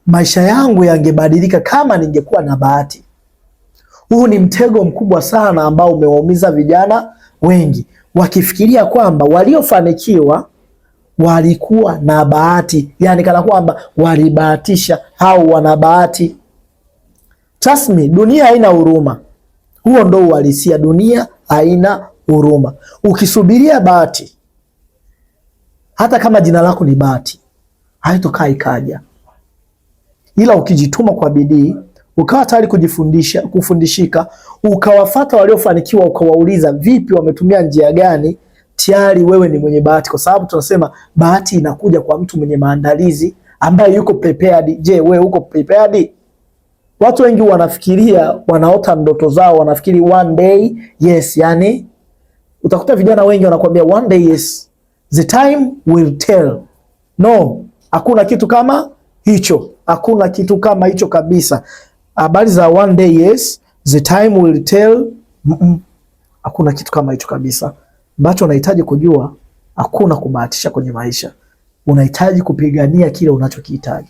maisha yangu yangebadilika kama ningekuwa na bahati. Huu ni mtego mkubwa sana ambao umewaumiza vijana wengi, wakifikiria kwamba waliofanikiwa walikuwa na bahati, yani kana kwamba walibahatisha au wana bahati. Trust me, dunia haina huruma. Huo ndo uhalisia, dunia haina huruma. Ukisubiria bahati, hata kama jina lako ni Bahati, haitokaa ikaja. Ila ukijituma kwa bidii, ukawa tayari kufundishika, ukawafata waliofanikiwa, ukawauliza vipi wametumia njia gani, tayari wewe ni mwenye bahati, kwa sababu tunasema bahati inakuja kwa mtu mwenye maandalizi ambaye yuko prepared. Je, wewe uko prepared? Watu wengi wanafikiria, wanaota ndoto zao, wanafikiri one day yes, yani utakuta vijana wengi wanakuambia one day yes, the time will tell. No, hakuna kitu kama hicho. Hakuna kitu kama hicho kabisa. Habari za one day yes, the time will tell. Hakuna kitu kama hicho kabisa. Ambacho unahitaji kujua, hakuna kubahatisha kwenye maisha. Unahitaji kupigania kile unachokihitaji.